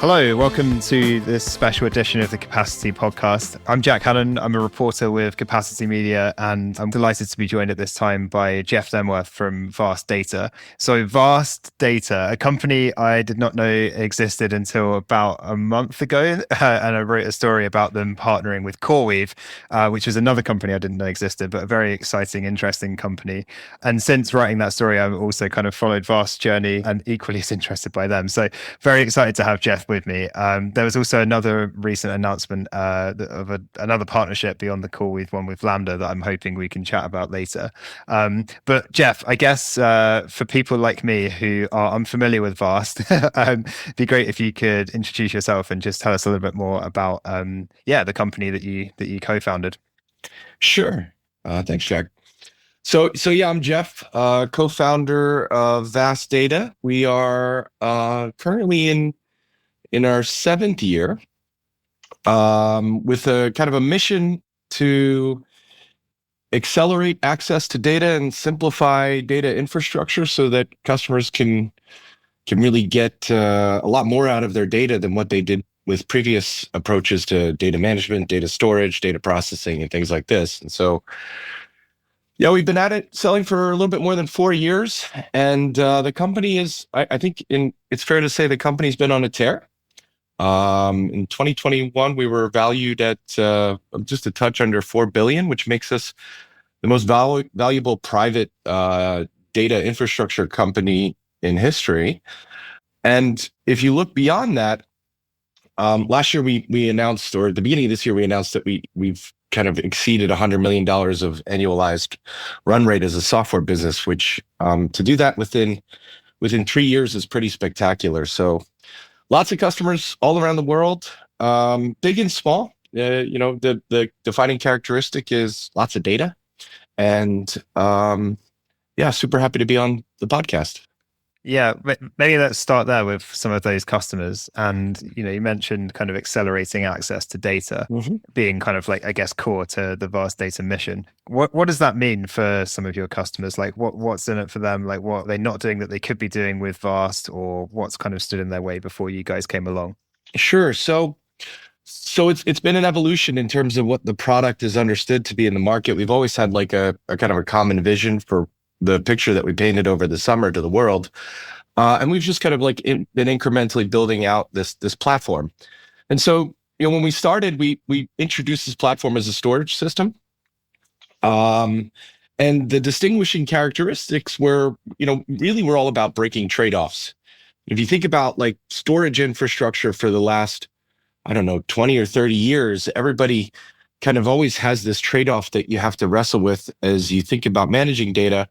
Hello, welcome to this special edition of the Capacity Podcast. I'm Jack Haddon. I'm a reporter with Capacity Media, and I'm delighted to be joined at this time by Jeff Denworth from Vast Data. So Vast Data, a company I did not know existed until about a month ago, and I wrote a story about them partnering with CoreWeave, which was another company I didn't know existed, but a very exciting, interesting company. And since writing that story, I've also kind of followed Vast's journey and equally as interested by them. So very excited to have Jeff with me. There was also another recent announcement of another partnership beyond the CoreWeave one with Lambda that I'm hoping we can chat about later. But Jeff, I guess for people like me who are unfamiliar with Vast, it'd be great if you could introduce yourself and just tell us a little bit more about the company that you co-founded. Sure. Thanks, Jack. So yeah, I'm Jeff, co-founder of Vast Data. We are currently in our seventh year, with a kind of a mission to accelerate access to data and simplify data infrastructure so that customers can really get a lot more out of their data than what they did with previous approaches to data management, data storage, data processing, and things like this. And so, yeah, we've been at it selling for a little bit more than 4 years, and the company is, I think it's fair to say the company's been on a tear. In 2021, we were valued at just a touch under 4 billion, which makes us the most valuable private data infrastructure company in history. And if you look beyond that, last year we announced, or at the beginning of this year, we announced that we've kind of exceeded $100 million of annualized run rate as a software business, which to do that within 3 years is pretty spectacular. So lots of customers all around the world, big and small. The defining characteristic is lots of data. And super happy to be on the podcast. Yeah, maybe let's start there with some of those customers. And, you mentioned kind of accelerating access to data being kind of like, I guess, core to the Vast Data mission. What does that mean for some of your customers? Like what's in it for them? Like what are they not doing that they could be doing with Vast, or what's kind of stood in their way before you guys came along? Sure. So it's been an evolution in terms of what the product is understood to be in the market. We've always had like a kind of a common vision for the picture that we painted over the summer to the world. And we've just kind of like been incrementally building out this platform. And so, when we started, we introduced this platform as a storage system. And the distinguishing characteristics were, really we're all about breaking trade-offs. If you think about like storage infrastructure for the last, 20 or 30 years, everybody kind of always has this trade-off that you have to wrestle with as you think about managing data.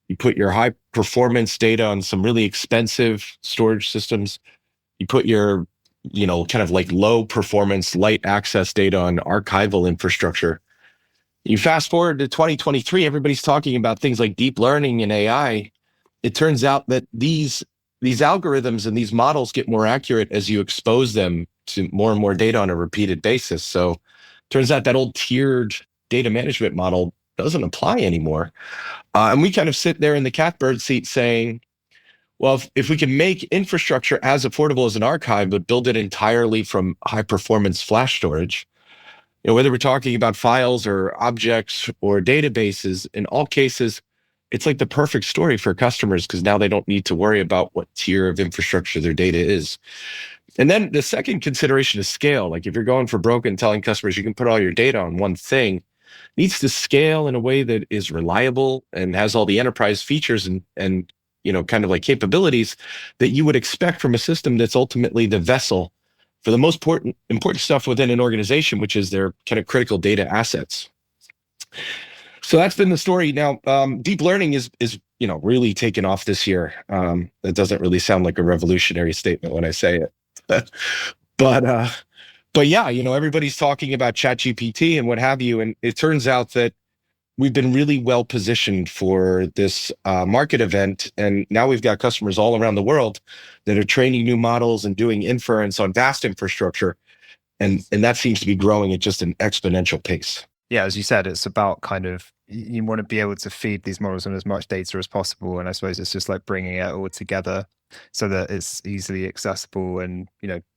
You put your high performance data on some really expensive storage systems. You put your, kind of like low performance, light access data on archival infrastructure. You fast forward to 2023, everybody's talking about things like deep learning and AI. It turns out that these algorithms and these models get more accurate as you expose them to more and more data on a repeated basis. So turns out that old tiered data management model doesn't apply anymore. And we kind of sit there in the catbird seat saying, well, if we can make infrastructure as affordable as an archive, but build it entirely from high performance flash storage, whether we're talking about files or objects or databases, in all cases, it's like the perfect story for customers because now they don't need to worry about what tier of infrastructure their data is. And then the second consideration is scale. Like if you're going for broke and telling customers you can put all your data on one thing, needs to scale in a way that is reliable and has all the enterprise features and kind of like capabilities that you would expect from a system that's ultimately the vessel for the most important stuff within an organization, which is their kind of critical data assets. So that's been the story. Now, deep learning is really taken off this year. That doesn't really sound like a revolutionary statement when I say it, But yeah, everybody's talking about ChatGPT and what have you. And it turns out that we've been really well positioned for this market event. And now we've got customers all around the world that are training new models and doing inference on vast infrastructure. And that seems to be growing at just an exponential pace. yeah, as you said, it's about kind of you want to be able to feed these models on as much data as possible, and I suppose it's just like bringing it all together so that it's easily accessible and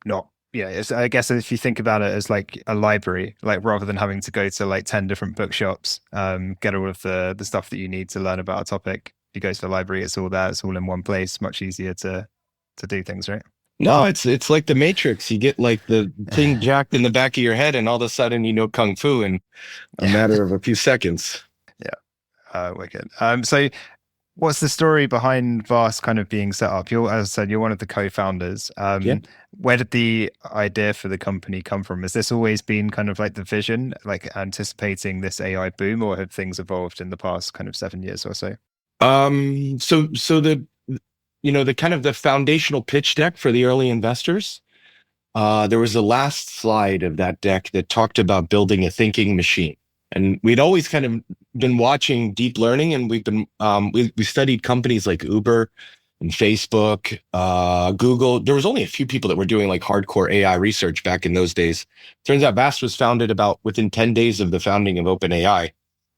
not. Yeah, it's, I guess if you think about it as like a library, like rather than having to go to like 10 different bookshops, get all of the stuff that you need to learn about a topic. If you go to the library, it's all there, it's all in one place, much easier to do things, right? No, it's like the Matrix. You get like the thing jacked in the back of your head, and all of a sudden you know kung fu in a matter of a few seconds. Yeah, wicked. So what's the story behind Vast kind of being set up? As I said, you're one of the co-founders. Yeah. Where did the idea for the company come from? Has this always been kind of like the vision, like anticipating this AI boom, or have things evolved in the past kind of 7 years or so? So the kind of the foundational pitch deck for the early investors, there was a last slide of that deck that talked about building a thinking machine. And we'd always kind of been watching deep learning, and we've been we studied companies like Uber and Facebook, Google. There was only a few people that were doing like hardcore AI research back in those days. Turns out Vast was founded about within 10 days of the founding of OpenAI.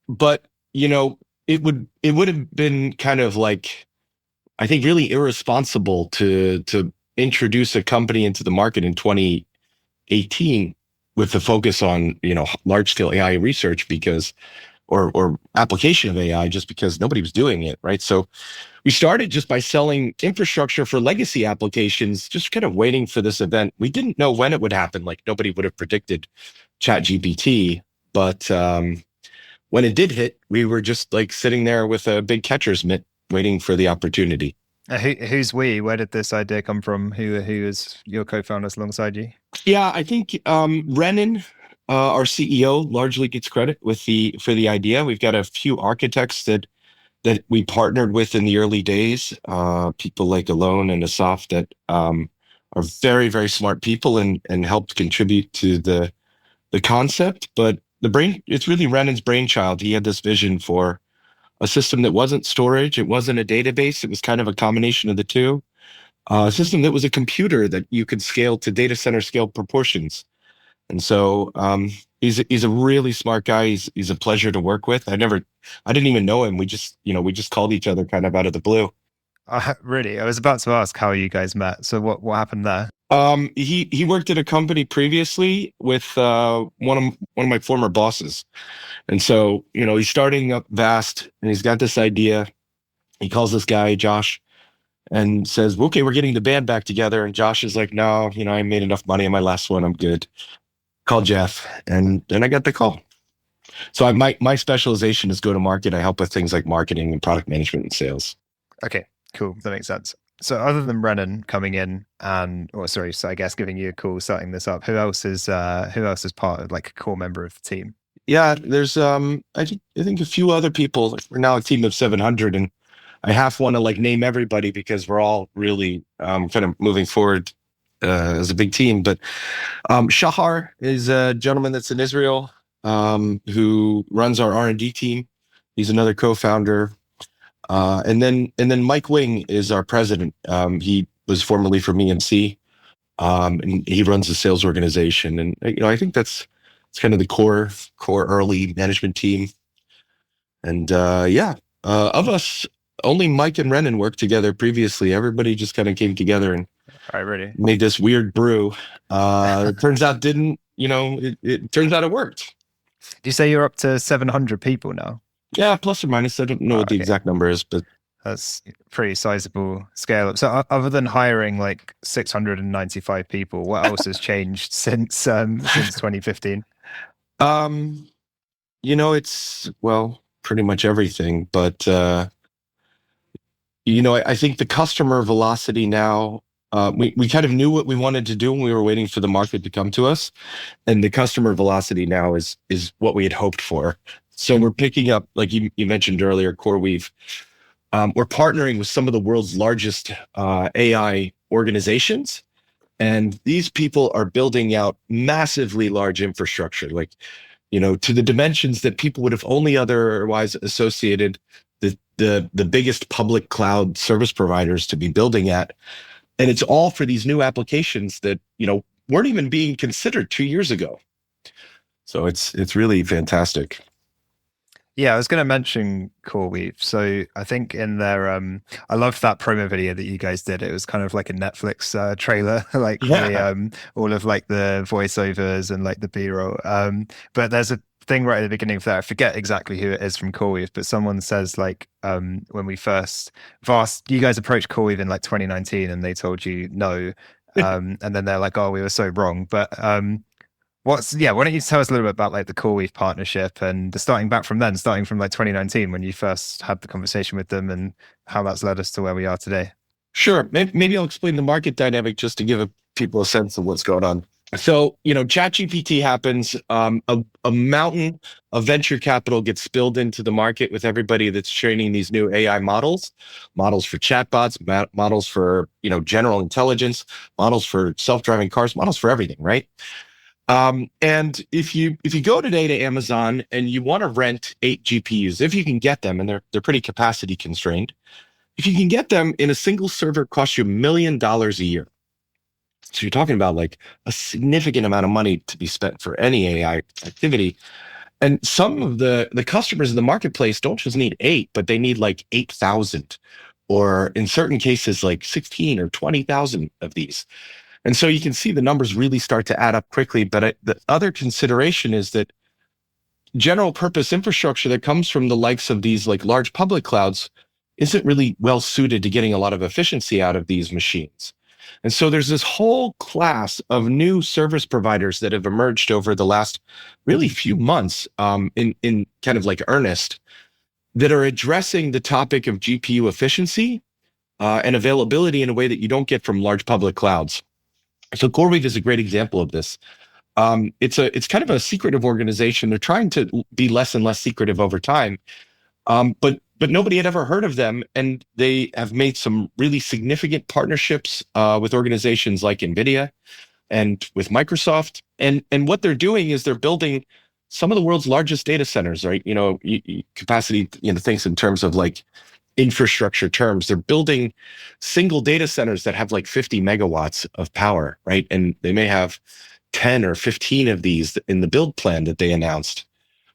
But it would have been kind of like, I think, really irresponsible to introduce a company into the market in 2018 with the focus on large scale AI research or application of AI, just because nobody was doing it, right? So we started just by selling infrastructure for legacy applications, just kind of waiting for this event. We didn't know when it would happen. Like nobody would have predicted ChatGPT, but when it did hit, we were just like sitting there with a big catcher's mitt, waiting for the opportunity. Who's we? Where did this idea come from? Who is your co-founders alongside you? Yeah, I think Renan, our CEO, largely gets credit for the idea. We've got a few architects that we partnered with in the early days, people like Alon and Asaf that are very, very smart people and helped contribute to the concept. But it's really Renan's brainchild. He had this vision for a system that wasn't storage, it wasn't a database, it was kind of a combination of the two. A system that was a computer that you could scale to data center scale proportions. And so he's a really smart guy. He's a pleasure to work with. I didn't even know him. We just called each other kind of out of the blue. Really? I was about to ask how you guys met. So what happened there? He worked at a company previously with one of my former bosses. And so, he's starting up Vast and he's got this idea. He calls this guy, Josh, and says, okay, we're getting the band back together. And Josh is like, no, I made enough money on my last one. I'm good. Call Jeff. And then I got the call. So my specialization is go to market. I help with things like marketing and product management and sales. Okay, cool. That makes sense. So other than Renan coming in so I guess giving you a call, starting this up, who else is part of like a core member of the team? Yeah, there's I think a few other people. We're now a team of 700, and I half want to like name everybody because we're all really kind of moving forward as a big team. But Shahar is a gentleman that's in Israel who runs our R&D team. He's another co-founder. And then Mike Wing is our president. He was formerly from EMC, and he runs the sales organization. And I think it's kind of the core early management team. And of us, only Mike and Renan worked together previously. Everybody just kind of came together and made this weird brew. It turns out it turns out it worked. Do you say you're up to 700 people now? Yeah, plus or minus. I don't know what the exact number is, but that's pretty sizable scale up. So other than hiring like 695 people, what else has changed since 2015? It's pretty much everything, but I think the customer velocity now, we kind of knew what we wanted to do when we were waiting for the market to come to us. And the customer velocity now is what we had hoped for. So we're picking up, like you mentioned earlier, CoreWeave. We're partnering with some of the world's largest AI organizations. And these people are building out massively large infrastructure, like, to the dimensions that people would have only otherwise associated the biggest public cloud service providers to be building at. And it's all for these new applications that, weren't even being considered 2 years ago. So it's really fantastic. Yeah, I was going to mention CoreWeave. So I think in their, I loved that promo video that you guys did. It was kind of like a Netflix trailer, like the Yeah. all of like the voiceovers and like the B-roll. But there's a thing right at the beginning of that. I forget exactly who it is from CoreWeave, but someone says like when we first Vast, you guys approached CoreWeave in like 2019, and they told you no, and then they're like, oh, we were so wrong. But why don't you tell us a little bit about like the CoreWeave partnership and starting back from then, starting from like 2019 when you first had the conversation with them and how that's led us to where we are today? Sure. Maybe I'll explain the market dynamic just to give people a sense of what's going on. So, ChatGPT happens. A mountain of venture capital gets spilled into the market with everybody that's training these new AI models for chatbots, models for, general intelligence, models for self-driving cars, models for everything, right? And if you go today to Amazon and you want to rent 8 GPUs, if you can get them, and they're pretty capacity constrained, if you can get them in a single server, it costs you $1 million a year. So you're talking about like a significant amount of money to be spent for any AI activity. And some of the customers in the marketplace don't just need 8, but they need like 8,000, or in certain cases, like 16 or 20,000 of these. And so you can see the numbers really start to add up quickly. But the other consideration is that general purpose infrastructure that comes from the likes of these like large public clouds isn't really well suited to getting a lot of efficiency out of these machines. And so there's this whole class of new service providers that have emerged over the last really few months in kind of like earnest, that are addressing the topic of GPU efficiency and availability in a way that you don't get from large public clouds. So CoreWeave is a great example of this. It's kind of a secretive organization. They're trying to be less and less secretive over time. But nobody had ever heard of them, and they have made some really significant partnerships with organizations like NVIDIA and with Microsoft. And what they're doing is they're building some of the world's largest data centers, right? Capacity, things in terms of like infrastructure terms. They're building single data centers that have like 50 megawatts of power, right? And they may have 10 or 15 of these in the build plan that they announced,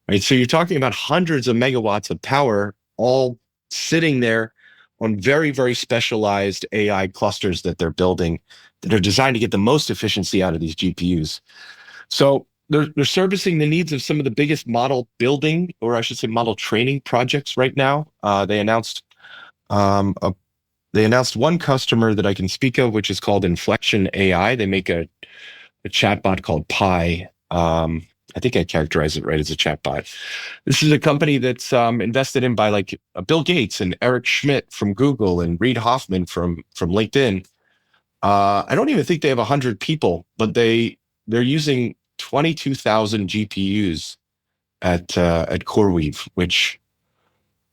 right? So you're talking about hundreds of megawatts of power all sitting there on very, very specialized AI clusters that they're building that are designed to get the most efficiency out of these GPUs. So they're servicing the needs of some of the biggest model building, or I should say model training projects right now. They announced one customer that I can speak of, which is called Inflection AI. They make a chatbot called Pi. I think I characterize it right as a chatbot. This is a company that's invested in by like Bill Gates and Eric Schmidt from Google and Reid Hoffman from LinkedIn. I don't even think they have 100 people, but they're using 22,000 GPUs at CoreWeave, which,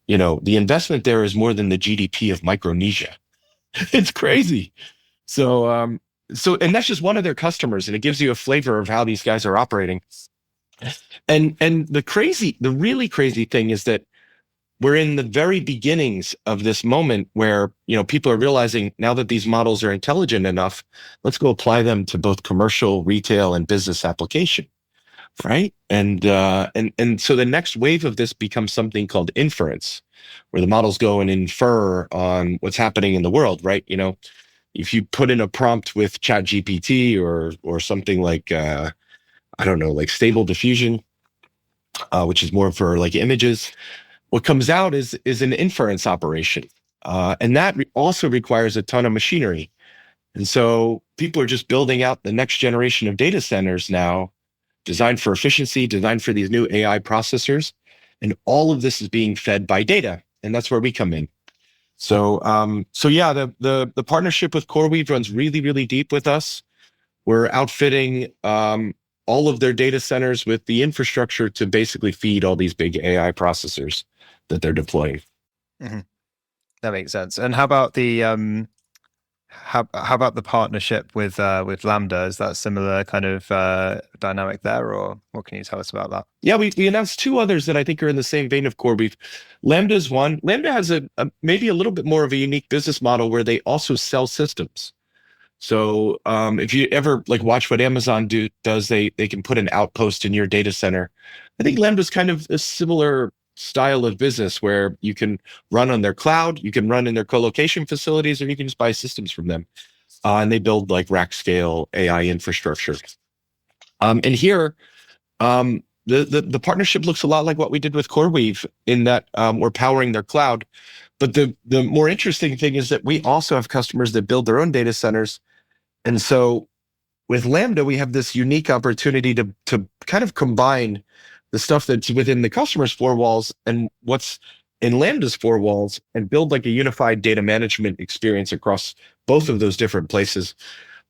the investment there is more than the GDP of Micronesia. It's crazy. So, and that's just one of their customers, and it gives you a flavor of how these guys are operating. And the really crazy thing is that we're in the very beginnings of this moment where, people are realizing now that these models are intelligent enough, let's go apply them to both commercial, retail, and business application. Right. And so the next wave of this becomes something called inference, where the models go and infer on what's happening in the world. Right. If you put in a prompt with ChatGPT or something like, I don't know, like Stable Diffusion, which is more for like images, what comes out is an inference operation. And that also requires a ton of machinery. And so people are just building out the next generation of data centers now, designed for efficiency, designed for these new AI processors. And all of this is being fed by data. And that's where we come in. So yeah, the partnership with CoreWeave runs really, really deep with us. We're outfitting all of their data centers with the infrastructure to basically feed all these big AI processors that they're deploying. Mm-hmm. That makes sense. And how about the how about the partnership with Lambda? Is that similar kind of dynamic there, or what can you tell us about that? Yeah, we announced 2 others that I think are in the same vein of CoreWeave. Lambda is one. Lambda has maybe a little bit more of a unique business model where they also sell systems. So if you ever like watch what Amazon does, they can put an outpost in your data center. I think Lambda's kind of a similar style of business where you can run on their cloud, you can run in their co-location facilities, or you can just buy systems from them. And they build like rack scale AI infrastructure. And here, the partnership looks a lot like what we did with CoreWeave in that we're powering their cloud. But the more interesting thing is that we also have customers that build their own data centers. And so with Lambda, we have this unique opportunity to kind of combine the stuff that's within the customer's four walls and what's in Lambda's four walls and build like a unified data management experience across both of those different places.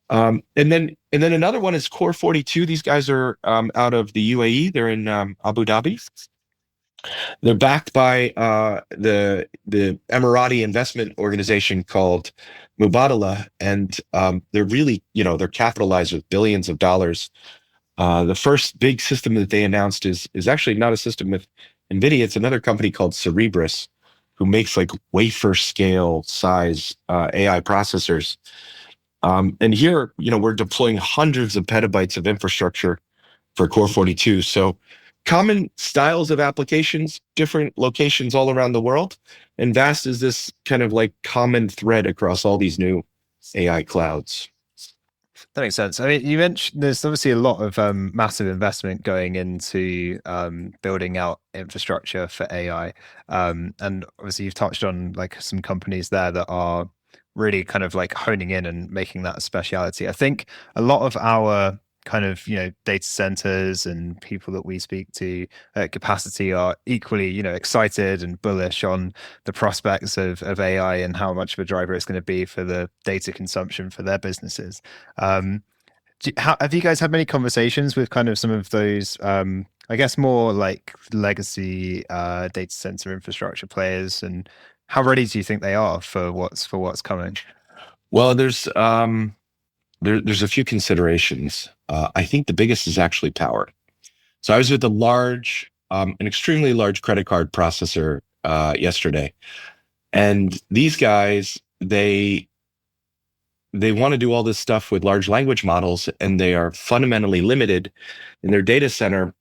And then another one is Core 42. These guys are out of the UAE. They're in Abu Dhabi. They're backed by the Emirati investment organization called Mubadala, and they're really, they're capitalized with billions of dollars. The first big system that they announced is actually not a system with NVIDIA. It's another company called Cerebras, who makes like wafer scale size AI processors. And here, we're deploying hundreds of petabytes of infrastructure for Core 42. So common styles of applications, different locations all around the world. And VAST is this kind of like common thread across all these new AI clouds. That makes sense. I mean, you mentioned there's obviously a lot of massive investment going into building out infrastructure for AI. And obviously you've touched on like some companies there that are really kind of like honing in and making that a speciality. I think a lot of our kind of, data centers and people that we speak to at Capacity are equally, excited and bullish on the prospects of AI and how much of a driver it's going to be for the data consumption for their businesses. Have you guys had many conversations with kind of some of those, I guess, more like legacy data center infrastructure players, and how ready do you think they are for what's coming? Well, there's a few considerations. I think the biggest is actually power. So I was with an extremely large credit card processor yesterday, and these guys they want to do all this stuff with large language models, and they are fundamentally limited in their data center.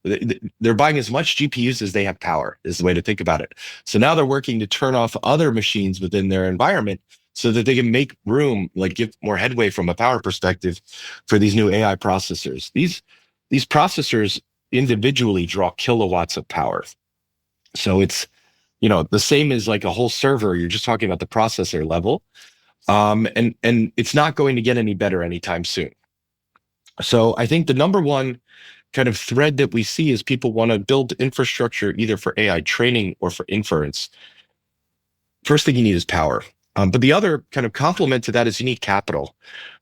They're buying as much GPUs as they have power, is the way to think about it. So now they're working to turn off other machines within their environment so that they can make room, like give more headway from a power perspective for these new AI processors. These processors individually draw kilowatts of power. So it's, the same as like a whole server. You're just talking about the processor level. And it's not going to get any better anytime soon. So I think the number one kind of thread that we see is people want to build infrastructure either for AI training or for inference. First thing you need is power. But the other kind of complement to that is you need capital,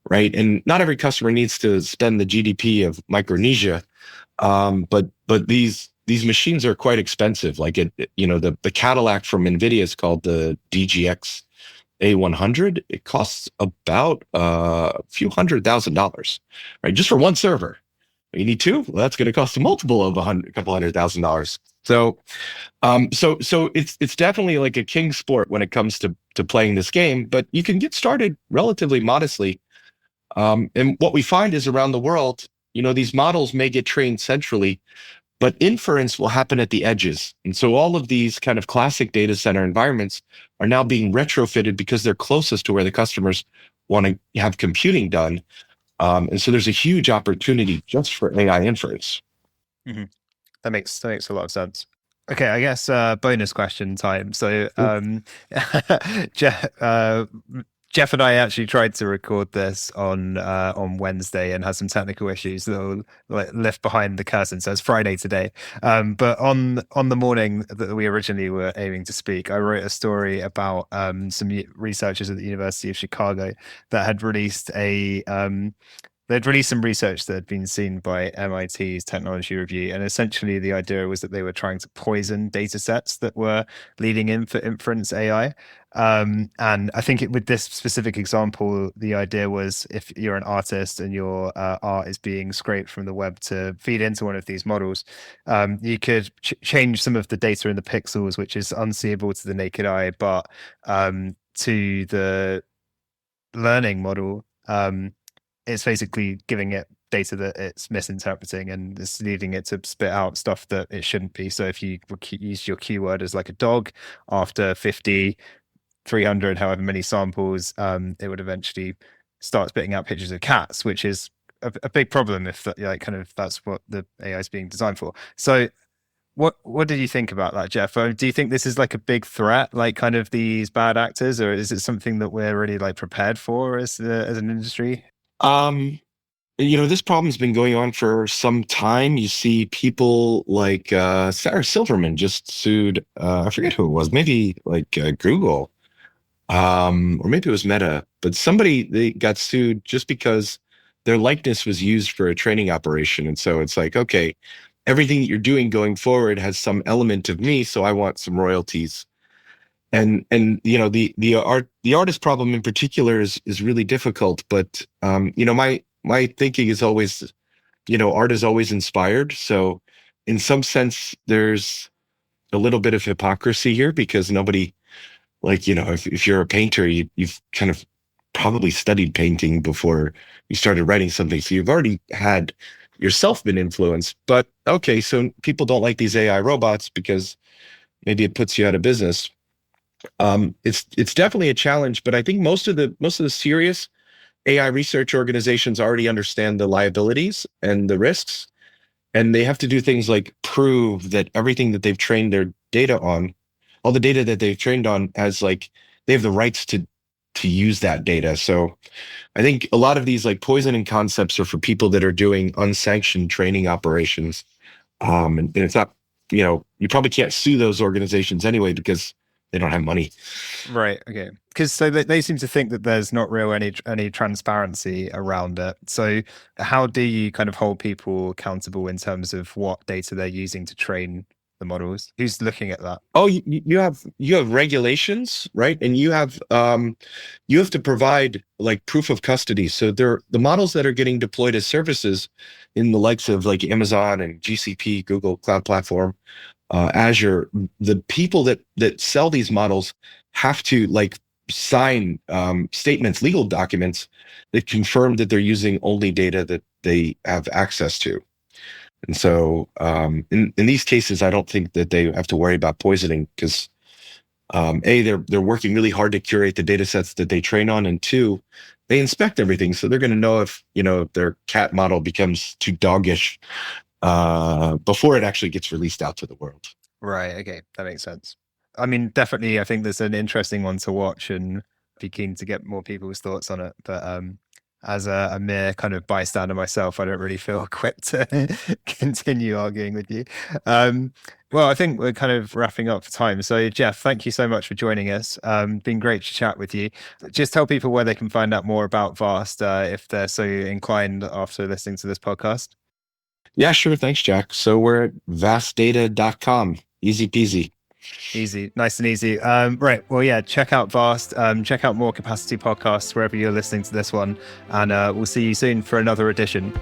right? And not every customer needs to spend the GDP of Micronesia. But these machines are quite expensive. Like the Cadillac from NVIDIA is called the DGX A100. It costs about a few $100,000, right? Just for one server. You need two? Well, that's going to cost a multiple of a couple $100,000. So it's definitely like a king sport when it comes to playing this game, but you can get started relatively modestly. And what we find is around the world, these models may get trained centrally, but inference will happen at the edges. And so all of these kind of classic data center environments are now being retrofitted because they're closest to where the customers want to have computing done. And so there's a huge opportunity just for AI inference. Mm-hmm. That makes a lot of sense. Okay, I guess bonus question time. So Jeff and I actually tried to record this on Wednesday and had some technical issues that will lift behind the curtain. So it's Friday today. But on the morning that we originally were aiming to speak, I wrote a story about some researchers at the University of Chicago that had released they'd released some research that had been seen by MIT's Technology Review, and essentially the idea was that they were trying to poison data sets that were leading in for inference AI. And I think with this specific example, the idea was if you're an artist and your art is being scraped from the web to feed into one of these models, you could change some of the data in the pixels, which is unseeable to the naked eye, but to the learning model, it's basically giving it data that it's misinterpreting and it's leading it to spit out stuff that it shouldn't be. So if you use your keyword as like a dog, after 50, 300, however many samples, it would eventually start spitting out pictures of cats, which is a big problem if that, like, kind of that's what the AI is being designed for. So what did you think about that, Jeff? Do you think this is like a big threat, like kind of these bad actors, or is it something that we're really like prepared for as an industry? This problem's been going on for some time. You see people like Sarah Silverman just sued, I forget who it was, maybe like Google, or maybe it was Meta, but they got sued just because their likeness was used for a training operation. And so it's like, okay, everything that you're doing going forward has some element of me, so I want some royalties. And the artist problem in particular is really difficult, but my thinking is always, art is always inspired. So in some sense, there's a little bit of hypocrisy here because nobody, like, if you're a painter, you've kind of probably studied painting before you started writing something. So you've already had yourself been influenced. But okay, so people don't like these AI robots because maybe it puts you out of business. It's definitely a challenge, but I think most of the serious AI research organizations already understand the liabilities and the risks, and they have to do things like prove that everything that they've trained their data on, all the data that they've trained on, they have the rights to use that data. So I think a lot of these like poisoning concepts are for people that are doing unsanctioned training operations. And it's not, you probably can't sue those organizations anyway because they don't have money. Right. Okay. Because so they seem to think that there's not real any transparency around it. So how do you kind of hold people accountable in terms of what data they're using to train the models? Who's looking at that? Oh, you have regulations, right? And you have to provide like proof of custody. So the models that are getting deployed as services in the likes of like Amazon and GCP, Google Cloud Platform, Azure, the people that sell these models have to like sign statements, legal documents that confirm that they're using only data that they have access to. And so in these cases, I don't think that they have to worry about poisoning because they're working really hard to curate the data sets that they train on, and two, they inspect everything. So they're going to know if their cat model becomes too doggish before it actually gets released out to the world. Right. Okay. That makes sense. I mean, definitely, I think there's an interesting one to watch and be keen to get more people's thoughts on it. But as a mere kind of bystander myself, I don't really feel equipped to continue arguing with you. Well, I think we're kind of wrapping up for time. So, Jeff, thank you so much for joining us. Been great to chat with you. Just tell people where they can find out more about Vast if they're so inclined after listening to this podcast. Yeah, sure. Thanks, Jack. So we're at vastdata.com. Easy peasy. Easy, nice and easy. Right. Well, yeah, check out Vast, check out more Capacity podcasts wherever you're listening to this one. And we'll see you soon for another edition.